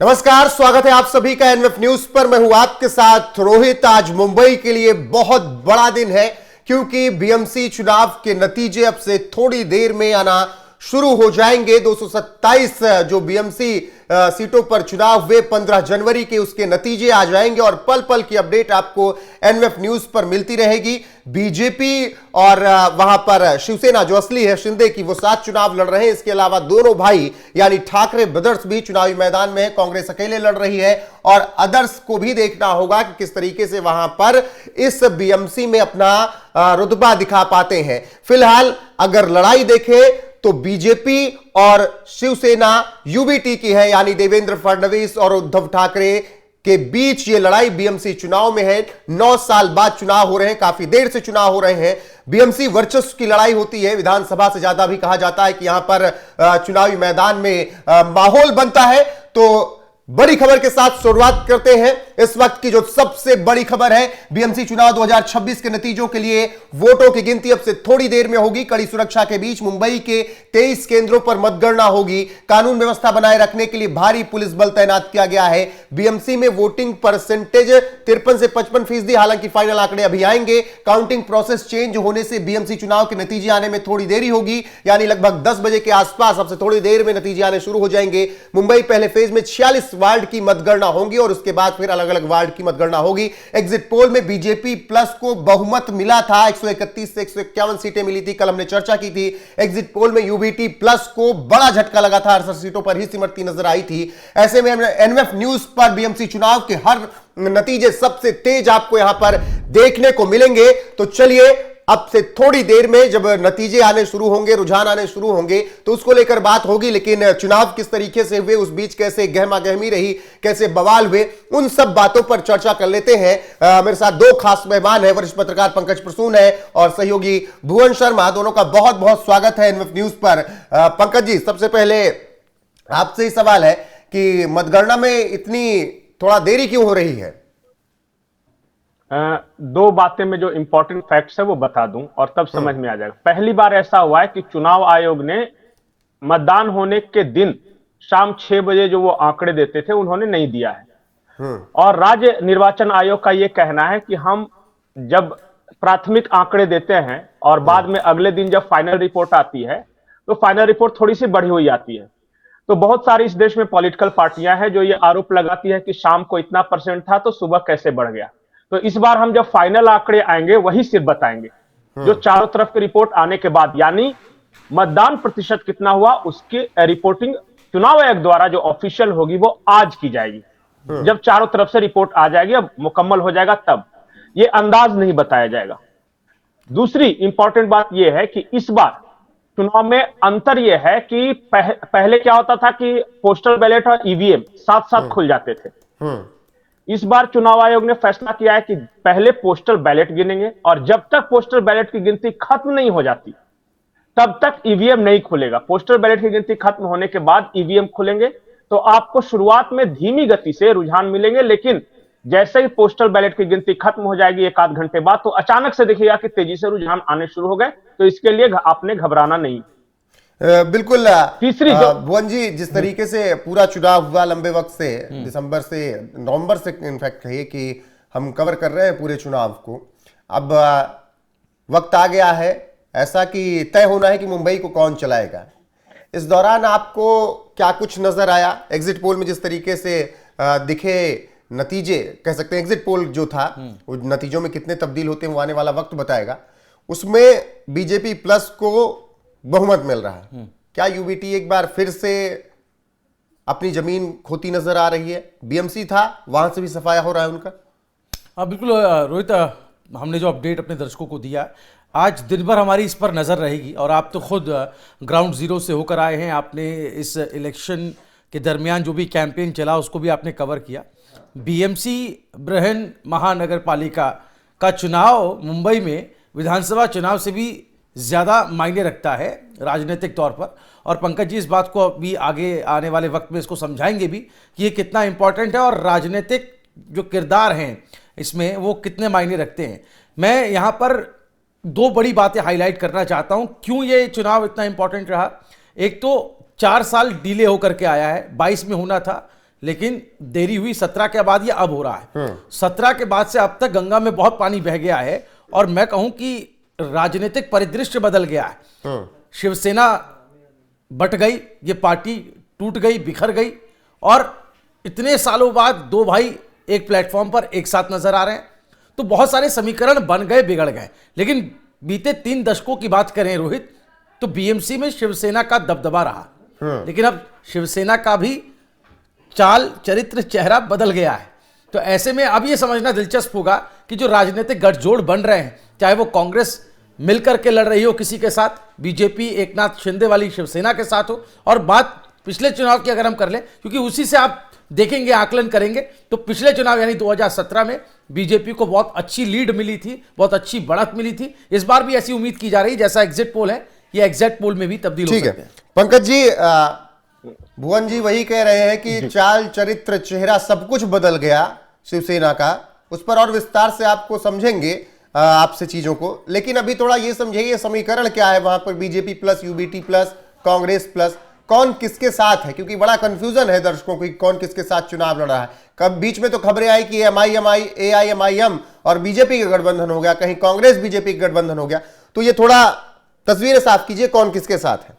नमस्कार, स्वागत है आप सभी का एनएफ न्यूज पर। मैं हूं आपके साथ रोहित। आज मुंबई के लिए बहुत बड़ा दिन है क्योंकि बीएमसी चुनाव के नतीजे अब से थोड़ी देर में आना शुरू हो जाएंगे। 227 जो बीएमसी सीटों पर चुनाव हुए 15 जनवरी के, उसके नतीजे आ जाएंगे और पल पल की अपडेट आपको एनएफ न्यूज पर मिलती रहेगी। बीजेपी और वहां पर शिवसेना जो असली है शिंदे की, वो 7 चुनाव लड़ रहे हैं। इसके अलावा दोनों भाई यानी ठाकरे ब्रदर्स भी चुनावी मैदान में है। कांग्रेस अकेले लड़ रही है और अदर्स को भी देखना होगा कि किस तरीके से वहां पर इस बीएमसी में अपना रुतबा दिखा पाते हैं। फिलहाल अगर लड़ाई देखें तो बीजेपी और शिवसेना यूबीटी की है, यानी देवेंद्र फडणवीस और उद्धव ठाकरे के बीच ये लड़ाई बीएमसी चुनाव में है। 9 साल बाद चुनाव हो रहे हैं, काफी देर से चुनाव हो रहे हैं। बीएमसी वर्चस्व की लड़ाई होती है, विधानसभा से ज्यादा भी कहा जाता है कि यहां पर चुनावी मैदान में माहौल बनता है। तो बड़ी खबर के साथ शुरुआत करते हैं। इस वक्त की जो सबसे बड़ी खबर है, बीएमसी चुनाव 2026 के नतीजों के लिए वोटों की गिनती अब से थोड़ी देर में होगी। कड़ी सुरक्षा के बीच मुंबई के 23 केंद्रों पर मतगणना होगी। कानून व्यवस्था बनाए रखने के लिए भारी पुलिस बल तैनात किया गया है। बीएमसी में वोटिंग परसेंटेज 53 से 55%, हालांकि फाइनल आंकड़े अभी आएंगे। काउंटिंग प्रोसेस चेंज होने से बीएमसी चुनाव के नतीजे आने में थोड़ी देरी होगी, यानी लगभग 10 बजे के आसपास अब से थोड़ी देर में नतीजे आने शुरू हो जाएंगे। मुंबई पहले फेज में 46 वार्ड की मतगणना होगी और उसके बाद फिर अलग अलग वार्ड की मतगणना होगी। एग्जिट पोल में बीजेपी प्लस को बहुमत मिला था, 131 से 151 सीटें मिली थी, कल हमने चर्चा की थी। एग्जिट पोल में यूबीटी प्लस को बड़ा झटका लगा था, 68 सीटों पर ही सिमटती नजर आई थी। ऐसे में एनएफ न्यूज पर बीएमसी चुनाव के हर नतीजे सबसे तेज आपको यहां पर देखने को मिलेंगे। तो चलिए, अब से थोड़ी देर में जब नतीजे आने शुरू होंगे, रुझान आने शुरू होंगे, तो उसको लेकर बात होगी। लेकिन चुनाव किस तरीके से हुए, उस बीच कैसे गहमा गहमी रही, कैसे बवाल हुए, उन सब बातों पर चर्चा कर लेते हैं। मेरे साथ 2 खास मेहमान हैं, वरिष्ठ पत्रकार पंकज प्रसून है और सहयोगी भुवन शर्मा। दोनों का बहुत बहुत स्वागत है एनएफ न्यूज पर। पंकज जी, सबसे पहले आपसे ही सवाल है कि मतगणना में इतनी थोड़ा देरी क्यों हो रही है? 2 बातें में जो इंपॉर्टेंट फैक्ट्स है वो बता दूं और तब समझ में आ जाएगा। पहली बार ऐसा हुआ है कि चुनाव आयोग ने मतदान होने के दिन शाम 6 बजे जो वो आंकड़े देते थे उन्होंने नहीं दिया है। और राज्य निर्वाचन आयोग का ये कहना है कि हम जब प्राथमिक आंकड़े देते हैं और बाद में अगले दिन जब फाइनल रिपोर्ट आती है तो फाइनल रिपोर्ट थोड़ी सी बढ़ी हुई आती है। तो बहुत सारी इस देश में पॉलिटिकल पार्टियां हैं जो ये आरोप लगाती है कि शाम को इतना % था तो सुबह कैसे बढ़ गया। तो इस बार हम जब फाइनल आंकड़े आएंगे वही सिर्फ बताएंगे, जो चारों तरफ की रिपोर्ट आने के बाद, यानी मतदान प्रतिशत कितना हुआ उसकी रिपोर्टिंग चुनाव आयोग द्वारा जो ऑफिशियल होगी वो आज की जाएगी। जब चारों तरफ से रिपोर्ट आ जाएगी, अब मुकम्मल हो जाएगा, तब ये अंदाज नहीं बताया जाएगा। दूसरी इंपॉर्टेंट बात यह है कि इस बार चुनाव में अंतर यह है कि पहले क्या होता था कि पोस्टल बैलेट और ईवीएम साथ साथ खुल जाते थे। इस बार चुनाव आयोग ने फैसला किया है कि पहले पोस्टल बैलेट गिनेंगे और जब तक पोस्टल बैलेट की गिनती खत्म नहीं हो जाती तब तक ईवीएम नहीं खुलेगा। पोस्टल बैलेट की गिनती खत्म होने के बाद ईवीएम खुलेंगे। तो आपको शुरुआत में धीमी गति से रुझान मिलेंगे, लेकिन जैसे ही पोस्टल बैलेट की गिनती खत्म हो जाएगी 1 आध घंटे बाद, तो अचानक से देखिएगा कि तेजी से रुझान आने शुरू हो गए। तो इसके लिए आपने घबराना नहीं। बिल्कुल। तीसरी भुवन जी, जिस तरीके से पूरा चुनाव हुआ लंबे वक्त से, दिसंबर से नवंबर से इनफैक्ट कहिए कि हम कवर कर रहे हैं पूरे चुनाव को। अब वक्त आ गया है ऐसा कि तय होना है कि मुंबई को कौन चलाएगा। इस दौरान आपको क्या कुछ नजर आया? एग्जिट पोल में जिस तरीके से दिखे नतीजे, कह सकते हैं एग्जिट पोल जो था वो नतीजों में कितने तब्दील होते हैं वो आने वाला वक्त बताएगा। उसमें बीजेपी प्लस को बहुमत मिल रहा है। क्या यूबीटी एक बार फिर से अपनी जमीन खोती नजर आ रही है? बीएमसी था, वहां से भी सफाया हो रहा है उनका। बिल्कुल रोहित, हमने जो अपडेट अपने दर्शकों को दिया, आज दिन भर हमारी इस पर नज़र रहेगी। और आप तो खुद ग्राउंड जीरो से होकर आए हैं, आपने इस इलेक्शन के दरमियान जो भी कैंपेन चला उसको भी आपने कवर किया। बीएमसी बृहन महानगर पालिका का चुनाव मुंबई में विधानसभा चुनाव से भी ज़्यादा मायने रखता है राजनीतिक तौर पर। और पंकज जी इस बात को अभी आगे आने वाले वक्त में इसको समझाएंगे भी कि ये कितना इम्पोर्टेंट है और राजनीतिक जो किरदार हैं इसमें वो कितने मायने रखते हैं। मैं यहाँ पर 2 बड़ी बातें हाईलाइट करना चाहता हूँ क्यों ये चुनाव इतना इम्पोर्टेंट रहा। एक तो 4 साल डिले होकर के आया है, 22 में होना था लेकिन देरी हुई 17 के बाद या अब हो रहा है। 17 के बाद से अब तक गंगा में बहुत पानी बह गया है और मैं कहूं कि राजनीतिक परिदृश्य बदल गया है। शिवसेना बट गई, ये पार्टी टूट गई, बिखर गई और इतने सालों बाद दो भाई एक प्लेटफॉर्म पर एक साथ नजर आ रहे हैं। तो बहुत सारे समीकरण बन गए, बिगड़ गए। लेकिन बीते 3 दशकों की बात करें रोहित, तो बीएमसी में शिवसेना का दबदबा रहा। लेकिन अब शिवसेना का भी चाल, चरित्र, चेहरा बदल गया है। तो ऐसे में अब यह समझना दिलचस्प होगा कि जो राजनीतिक गठजोड़ बन रहे हैं, चाहे वो कांग्रेस मिलकर के लड़ रही हो किसी के साथ, बीजेपी एकनाथ शिंदे वाली शिवसेना के साथ हो, और बात पिछले चुनाव की अगर हम कर लें, क्योंकि उसी से आप देखेंगे, आकलन करेंगे, तो पिछले चुनाव यानी 2017 में बीजेपी को बहुत अच्छी लीड मिली थी, बहुत अच्छी बढ़त मिली थी। इस बार भी ऐसी उम्मीद की जा रही है, जैसा एग्जिट पोल है ये एग्जिट पोल में भी तब्दील हो सकते हैं। पंकज जी, भुवन जी वही कह रहे हैं कि चाल, चरित्र, चेहरा सब कुछ बदल गया शिवसेना का। उस पर और विस्तार से आपको समझेंगे आपसे चीजों को, लेकिन अभी थोड़ा ये समझिए समीकरण क्या है वहां पर, BJP plus, UBT plus, Congress plus, कौन किसके साथ है? क्योंकि बड़ा कंफ्यूजन है दर्शकों को कि कौन किसके साथ चुनाव लड़ रहा है। कब बीच में तो खबरें आई कि एमआईएमआई, एआईएमआईएम और बीजेपी का गठबंधन हो गया, कहीं कांग्रेस बीजेपी का गठबंधन हो गया। तो ये थोड़ा तस्वीर साफ कीजिए, कौन किसके साथ है?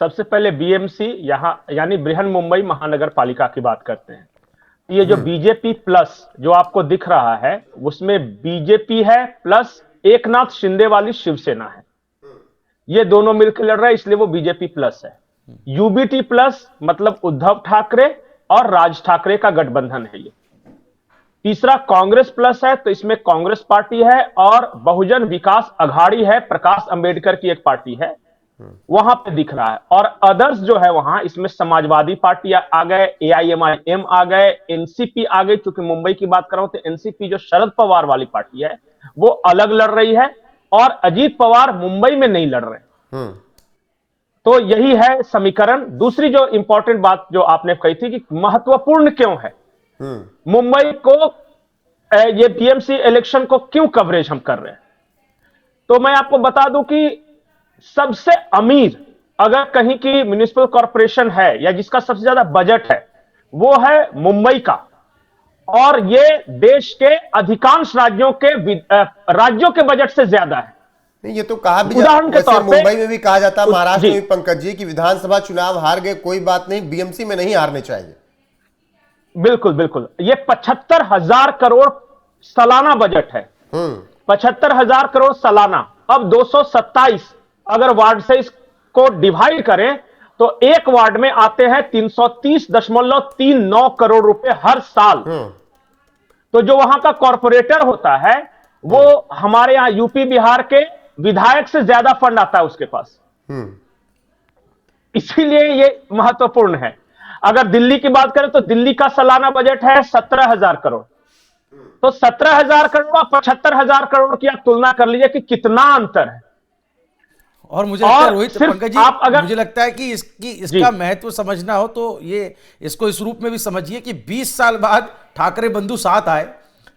सबसे पहले बीएमसी यहां यानी बृहन मुंबई महानगर पालिका की बात करते हैं। ये जो बीजेपी प्लस जो आपको दिख रहा है, उसमें बीजेपी है प्लस एकनाथ शिंदे वाली शिवसेना है। ये दोनों मिलकर लड़ रहे हैं, इसलिए वो बीजेपी प्लस है। यूबीटी प्लस मतलब उद्धव ठाकरे और राज ठाकरे का गठबंधन है ये। तीसरा कांग्रेस प्लस है, तो इसमें कांग्रेस पार्टी है और बहुजन विकास अघाड़ी है, प्रकाश अंबेडकर की एक पार्टी है, वहां पे दिख रहा है। और अदर्स जो है वहां, इसमें समाजवादी पार्टी आ गए, एआईएमआईएम आ गए, एनसीपी आ गई। चूंकि मुंबई की बात कर रहा हूं तो एनसीपी जो शरद पवार वाली पार्टी है वो अलग लड़ रही है और अजीत पवार मुंबई में नहीं लड़ रहे। तो यही है समीकरण। दूसरी जो इंपॉर्टेंट बात जो आपने कही थी कि महत्वपूर्ण क्यों है मुंबई को, ये बीएमसी इलेक्शन को क्यों कवरेज हम कर रहे हैं, तो मैं आपको बता दूं कि सबसे अमीर अगर कहीं की म्युनिसिपल कॉर्पोरेशन है या जिसका सबसे ज्यादा बजट है वो है मुंबई का। और ये देश के अधिकांश राज्यों के बजट से ज्यादा है। नहीं, ये तो कहा भी उदाहरण के तौर पे मुंबई में भी कहा जाता है, महाराष्ट्र में भी पंकज जी, की विधानसभा चुनाव हार गए कोई बात नहीं, बीएमसी में नहीं हारने चाहिए। बिल्कुल बिल्कुल, ये 75,000 करोड़ सालाना बजट है। 75,000 करोड़ सालाना। अब 227 अगर वार्ड से इसको डिवाइड करें तो एक वार्ड में आते हैं 330.39 करोड़ रुपए हर साल। तो जो वहां का कॉर्पोरेटर होता है वो हमारे यहां यूपी बिहार के विधायक से ज्यादा फंड आता है उसके पास। इसीलिए ये महत्वपूर्ण है। अगर दिल्ली की बात करें तो दिल्ली का सालाना बजट है 17,000 करोड़। तो 17,000 करोड़ और 75,000 करोड़ की आप तुलना कर लीजिए कि कितना अंतर है। और मुझे लगता है रोहित, पंकज जी, मुझे लगता है कि इसका महत्व समझना हो तो ये इसको इस रूप में भी समझिए कि 20 साल बाद ठाकरे बंधु साथ आए।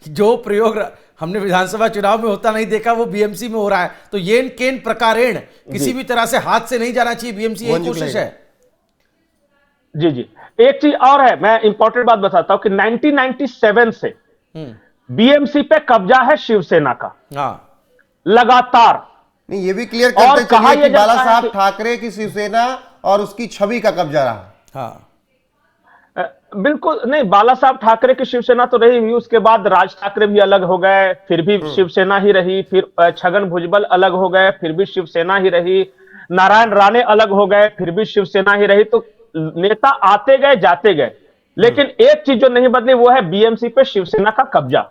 जो प्रयोग हमने विधानसभा चुनाव में होता नहीं देखा वो बीएमसी में हो रहा है। तो येन केन प्रकारेण किसी भी तरह से हाथ से नहीं जाना चाहिए, बीएमसी यही कोशिश है। जी जी, एक चीज और है, मैं इंपॉर्टेंट बात बताता हूं कि 1997 से बीएमसी पे कब्जा है शिवसेना का। लगातार। नहीं, ये भी क्लियर करते चलिए कि बाला साहब ठाकरे की शिवसेना और उसकी छवि का कब्जा रहा। बिल्कुल नहीं, बाला साहब ठाकरे की शिवसेना तो रही हुई, उसके बाद राज ठाकरे भी अलग हो गए, फिर भी शिवसेना ही रही, फिर छगन भुजबल अलग हो गए, फिर भी शिवसेना ही रही, नारायण राणे अलग हो गए, फिर भी शिवसेना ही रही। तो नेता आते गए जाते गए, लेकिन एक चीज जो नहीं बदली वो है बीएमसी पे शिवसेना का कब्जा।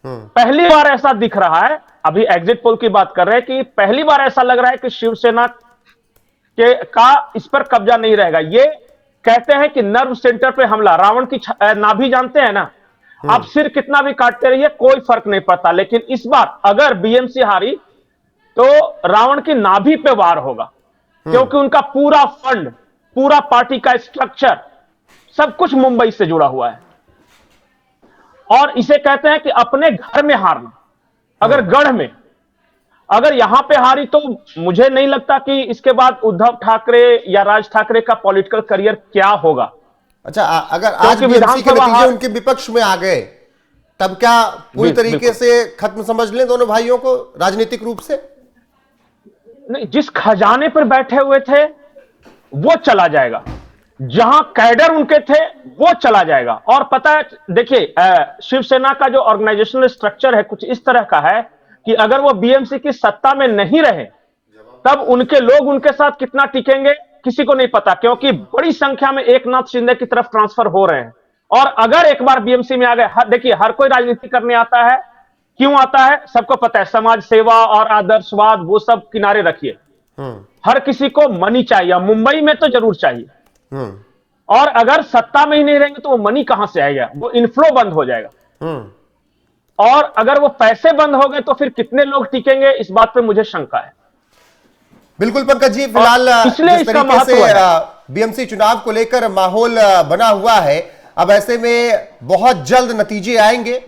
पहली बार ऐसा दिख रहा है, अभी एग्जिट पोल की बात कर रहे हैं कि पहली बार ऐसा लग रहा है कि शिवसेना का इस पर कब्जा नहीं रहेगा। ये कहते हैं कि नर्व सेंटर पे हमला, रावण की नाभि जानते हैं ना, आप सिर कितना भी काटते रहिए कोई फर्क नहीं पड़ता। लेकिन इस बार अगर बीएमसी हारी तो रावण की नाभि पे वार होगा, क्योंकि उनका पूरा फंड, पूरा पार्टी का स्ट्रक्चर, सब कुछ मुंबई से जुड़ा हुआ है। और इसे कहते हैं कि अपने घर में हारना। अगर गढ़ में, अगर यहां पे हारी तो मुझे नहीं लगता कि इसके बाद उद्धव ठाकरे या राज ठाकरे का पॉलिटिकल करियर क्या होगा। अच्छा, अगर आज क्योंकि बीएमसी के विधानसभा नतीजे उनके विपक्ष में आ गए, तब क्या पूरी तरीके से खत्म समझ लें दोनों भाइयों को राजनीतिक रूप से? नहीं, जिस खजाने पर बैठे हुए थे वो चला जाएगा, जहां कैडर उनके थे वो चला जाएगा। और पता है, देखिए शिवसेना का जो ऑर्गेनाइजेशनल स्ट्रक्चर है कुछ इस तरह का है कि अगर वो बीएमसी की सत्ता में नहीं रहे तब उनके लोग उनके साथ कितना टिकेंगे किसी को नहीं पता, क्योंकि बड़ी संख्या में एकनाथ शिंदे की तरफ ट्रांसफर हो रहे हैं। और अगर एक बार बीएमसी में आ गए, देखिए हर कोई राजनीति करने आता है, क्यों आता है सबको पता है, समाज सेवा और आदर्शवाद वो सब किनारे रखिए, हर किसी को मनी चाहिए, मुंबई में तो जरूर चाहिए। और अगर सत्ता में ही नहीं रहेंगे तो वो मनी कहां से आएगा, वो इनफ्लो बंद हो जाएगा। और अगर वो पैसे बंद हो गए तो फिर कितने लोग टिकेंगे, इस बात पे मुझे शंका है। बिल्कुल पंकज जी, फिलहाल इसलिए जिस इसका तरीके महत्व से है। बीएमसी चुनाव को लेकर माहौल बना हुआ है, अब ऐसे में बहुत जल्द नतीजे आएंगे।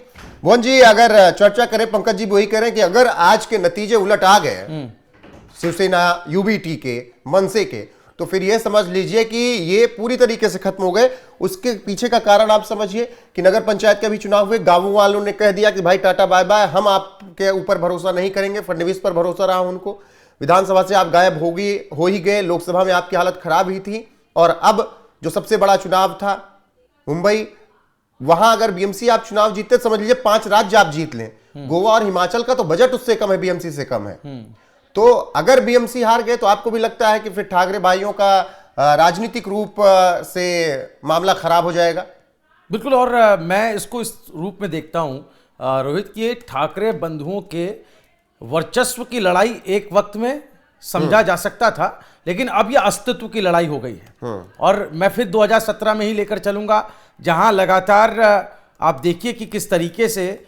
मोहन जी, अगर चर्चा करें, पंकज जी वही कह रहे हैं कि अगर आज के नतीजे उलट आ गए शिवसेना यूबीटी के, मनसे के, तो फिर यह समझ लीजिए कि ये पूरी तरीके से खत्म हो गए। उसके पीछे का कारण आप समझिए कि नगर पंचायत के भी चुनाव हुए, गांवों वालों ने कह दिया कि भाई टाटा बाय बाय, हम आपके ऊपर भरोसा नहीं करेंगे, फडणवीस पर भरोसा रहा उनको। विधानसभा से आप गायब हो ही गए, लोकसभा में आपकी हालत खराब ही थी। और अब जो सबसे बड़ा चुनाव था मुंबई, वहां अगर बीएमसी आप चुनाव जीतते, समझ लीजिए 5 राज्य आप जीत लें, गोवा और हिमाचल का तो बजट उससे कम है, बीएमसी से कम है। तो अगर बीएमसी हार गए तो आपको भी लगता है कि फिर ठाकरे भाइयों का राजनीतिक रूप से मामला खराब हो जाएगा? बिल्कुल, और मैं इसको इस रूप में देखता हूं रोहित, कि ठाकरे बंधुओं के वर्चस्व की लड़ाई एक वक्त में समझा जा सकता था, लेकिन अब यह अस्तित्व की लड़ाई हो गई है। और मैं फिर 2017 में ही लेकर चलूंगा, जहां लगातार आप देखिए कि किस तरीके से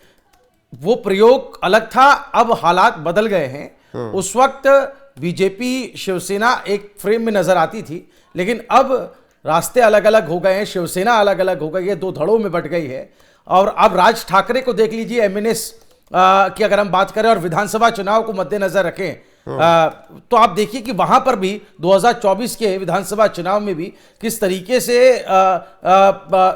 वो प्रयोग अलग था, अब हालात बदल गए हैं। उस वक्त बीजेपी शिवसेना एक फ्रेम में नजर आती थी, लेकिन अब रास्ते अलग अलग हो गए हैं, शिवसेना अलग अलग हो गई है, 2 धड़ों में बट गई है। और अब राज ठाकरे को देख लीजिए, एमएनएस की अगर हम बात करें और विधानसभा चुनाव को मद्देनजर रखें, तो आप देखिए कि वहां पर भी 2024 के विधानसभा चुनाव में भी किस तरीके से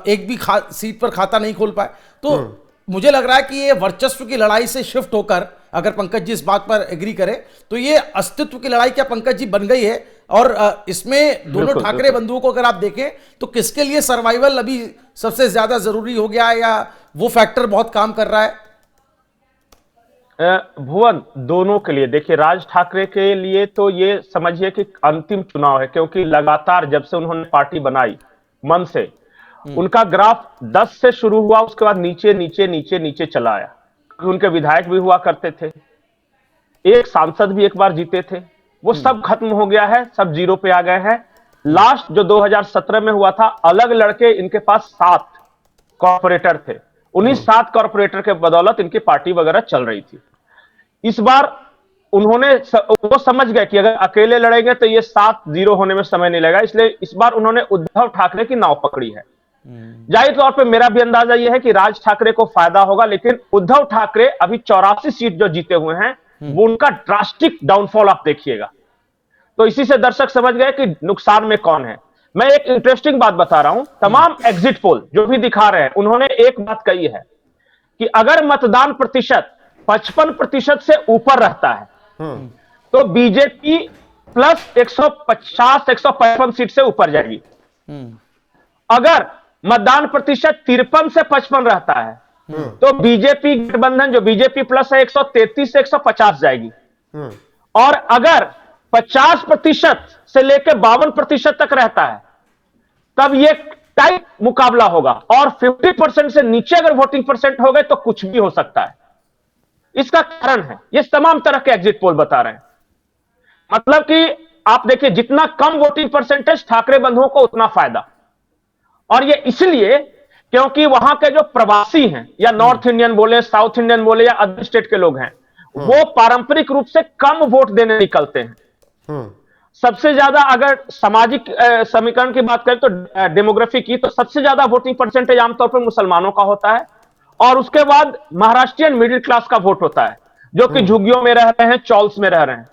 एक भी सीट पर खाता नहीं खोल पाए। तो मुझे लग रहा है कि ये वर्चस्व की लड़ाई से शिफ्ट होकर, अगर पंकज जी इस बात पर एग्री करें, तो ये अस्तित्व की लड़ाई क्या पंकज जी बन गई है। और इसमें दोनों ठाकरे बंधुओं को अगर आप देखें तो किसके लिए सर्वाइवल अभी सबसे ज्यादा जरूरी हो गया है, या वो फैक्टर बहुत काम कर रहा है? भुवन, दोनों के लिए। देखिए, राज ठाकरे के लिए तो ये समझिए कि अंतिम चुनाव है, क्योंकि लगातार जब से उन्होंने पार्टी बनाई मन से, उनका ग्राफ 10 से शुरू हुआ, उसके बाद नीचे नीचे नीचे नीचे चला आया। उनके विधायक भी हुआ करते थे, एक सांसद भी एक बार जीते थे, वो सब खत्म हो गया है, सब जीरो पे आ गए हैं। लास्ट जो 2017 में हुआ था, अलग लड़के इनके पास 7 कॉर्पोरेटर थे, उन्हीं 7 कॉर्पोरेटर के बदौलत इनकी पार्टी वगैरह चल रही थी। इस बार उन्होंने वो समझ गए कि अगर अकेले लड़ेंगे तो ये 7-0 होने में समय नहीं लगेगा, इसलिए इस बार उन्होंने उद्धव ठाकरे की नाव पकड़ी है। जाहिर तौर पे मेरा भी अंदाजा यह है कि राज ठाकरे को फायदा होगा, लेकिन उद्धव ठाकरे अभी 84 सीट जो जीते हुए हैं, वो उनका ड्रास्टिक डाउनफॉल आप देखिएगा। तो इसी से दर्शक समझ गए कि नुकसान में कौन है। मैं एक इंटरेस्टिंग बात बता रहा हूं, तमाम एग्जिट पोल जो भी दिखा रहे हैं, उन्होंने एक बात कही है कि अगर मतदान प्रतिशत 55% से ऊपर रहता है तो बीजेपी प्लस 150-155 सीट से ऊपर जाएगी। अगर मतदान प्रतिशत 53 से 55 रहता है तो बीजेपी गठबंधन जो बीजेपी प्लस है 133 से 150 जाएगी। और अगर 50% से लेकर 52% तक रहता है तब यह टाइट मुकाबला होगा, और 50% से नीचे अगर वोटिंग परसेंट हो गए तो कुछ भी हो सकता है। इसका कारण है, ये तमाम तरह के एग्जिट पोल बता रहे हैं। मतलब कि आप देखिए, जितना कम वोटिंग परसेंटेज ठाकरे बंधुओं को उतना फायदा। और ये इसलिए क्योंकि वहां के जो प्रवासी हैं, या नॉर्थ इंडियन बोले, साउथ इंडियन बोले, या अदर स्टेट के लोग हैं, वो पारंपरिक रूप से कम वोट देने निकलते हैं। सबसे ज्यादा अगर सामाजिक समीकरण की बात करें तो डेमोग्राफी की, तो सबसे ज्यादा वोटिंग परसेंटेज आमतौर पर मुसलमानों का होता है, और उसके बाद महाराष्ट्रियन मिडिल क्लास का वोट होता है, जो कि झुग्गियों में रह रहे हैं, चॉल्स में रह रहे हैं।